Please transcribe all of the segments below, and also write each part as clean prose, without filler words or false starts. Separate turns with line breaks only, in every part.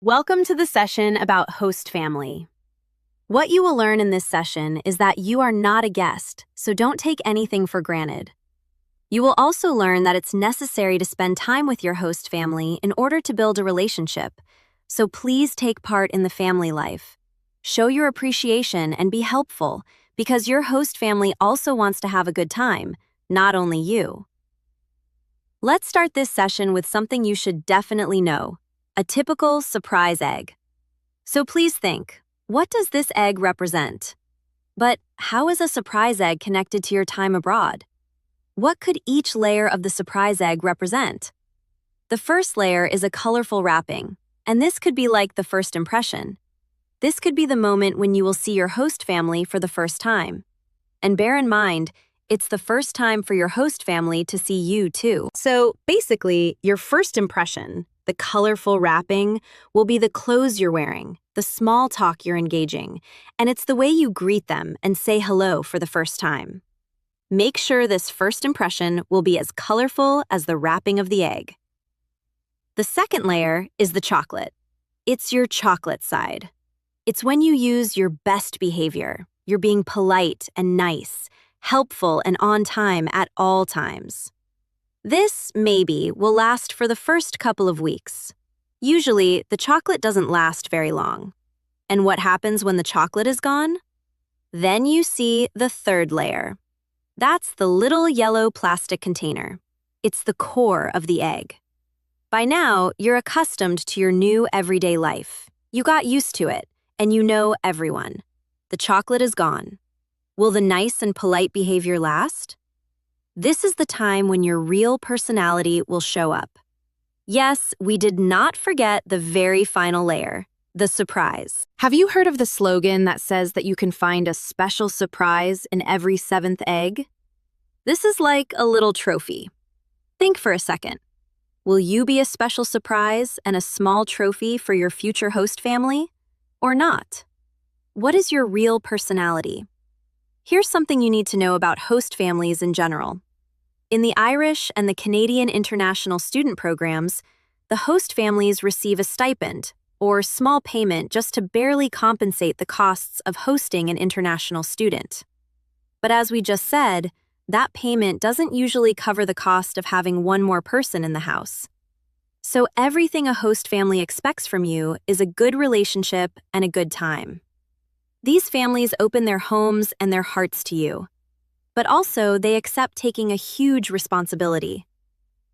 Welcome to the session about host family. What you will learn in this session is that you are not a guest, so don't take anything for granted. You will also learn that it's necessary to spend time with your host family in order to build a relationship, so please take part in the family life. Show your appreciation and be helpful, because your host family also wants to have a good time, not only you. Let's start this session with something you should definitely know. A typical surprise egg. So please think, what does this egg represent? But how is a surprise egg connected to your time abroad? What could each layer of the surprise egg represent? The first layer is a colorful wrapping, and this could be like the first impression. This could be the moment when you will see your host family for the first time. And bear in mind, it's the first time for your host family to see you too. So basically, your first impression, the colorful wrapping, will be the clothes you're wearing, the small talk you're engaging, and it's the way you greet them and say hello for the first time. Make sure this first impression will be as colorful as the wrapping of the egg. The second layer is the chocolate. It's your chocolate side. It's when you use your best behavior. You're being polite and nice, helpful and on time at all times. This, maybe, will last for the first couple of weeks. Usually, the chocolate doesn't last very long. And what happens when the chocolate is gone? Then you see the third layer. That's the little yellow plastic container. It's the core of the egg. By now, you're accustomed to your new everyday life. You got used to it, and you know everyone. The chocolate is gone. Will the nice and polite behavior last? This is the time when your real personality will show up. Yes, we did not forget the very final layer, the surprise. Have you heard of the slogan that says that you can find a special surprise in every seventh egg? This is like a little trophy. Think for a second. Will you be a special surprise and a small trophy for your future host family? Or not? What is your real personality? Here's something you need to know about host families in general. In the Irish and the Canadian international student programs, the host families receive a stipend, or small payment just to barely compensate the costs of hosting an international student. But as we just said, that payment doesn't usually cover the cost of having one more person in the house. So everything a host family expects from you is a good relationship and a good time. These families open their homes and their hearts to you, but also they accept taking a huge responsibility.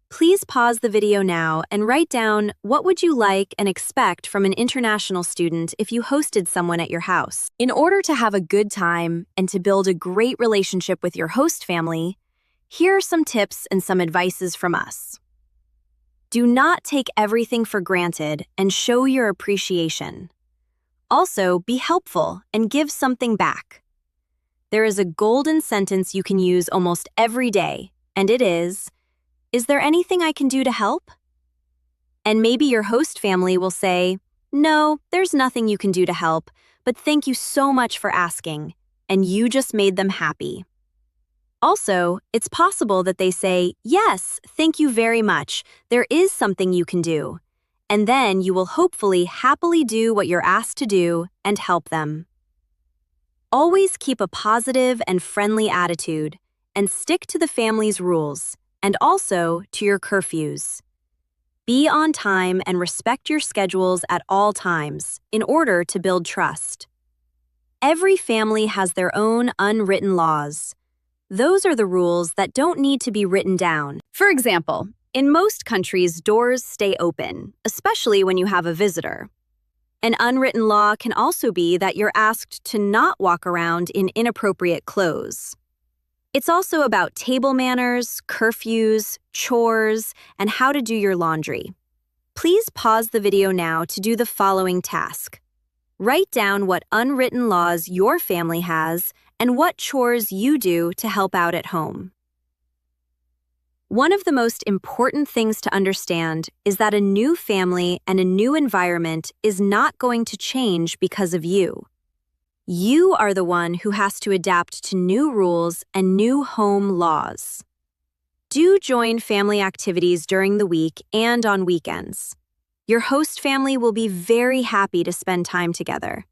Please pause the video now and write down what would you like and expect from an international student if you hosted someone at your house. In order to have a good time and to build a great relationship with your host family, here are some tips and some advices from us. Do not take everything for granted and show your appreciation. Also, be helpful and give something back. There is a golden sentence you can use almost every day, and it is there anything I can do to help? And maybe your host family will say, no, there's nothing you can do to help, but thank you so much for asking, and you just made them happy. Also, it's possible that they say, yes, thank you very much, there is something you can do, and then you will hopefully happily do what you're asked to do and help them. Always keep a positive and friendly attitude and stick to the family's rules and also to your curfews. Be on time and respect your schedules at all times in order to build trust. Every family has their own unwritten laws. Those are the rules that don't need to be written down. For example, in most countries, doors stay open, especially when you have a visitor. An unwritten law can also be that you're asked to not walk around in inappropriate clothes. It's also about table manners, curfews, chores, and how to do your laundry. Please pause the video now to do the following task. Write down what unwritten laws your family has and what chores you do to help out at home. One of the most important things to understand is that a new family and a new environment is not going to change because of you. You are the one who has to adapt to new rules and new home laws. Do join family activities during the week and on weekends. Your host family will be very happy to spend time together.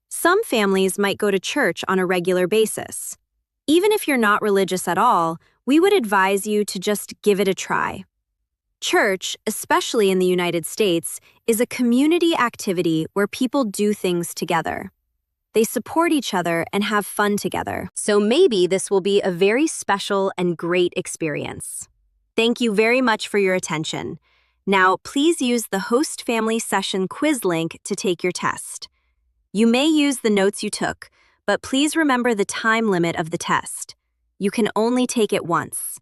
Some families might go to church on a regular basis. Even if you're not religious at all, we would advise you to just give it a try. Church, especially in the United States, is a community activity where people do things together. They support each other and have fun together. So maybe this will be a very special and great experience. Thank you very much for your attention. Now, please use the host family session quiz link to take your test. You may use the notes you took, but please remember the time limit of the test. You can only take it once.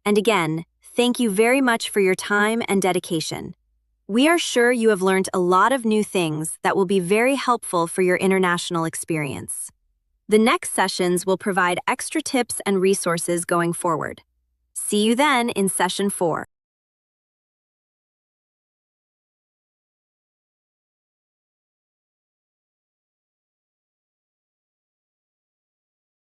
And again, thank you very much for your time and dedication. We are sure you have learned a lot of new things that will be very helpful for your international experience. The next sessions will provide extra tips and resources going forward. See you then in Session 4.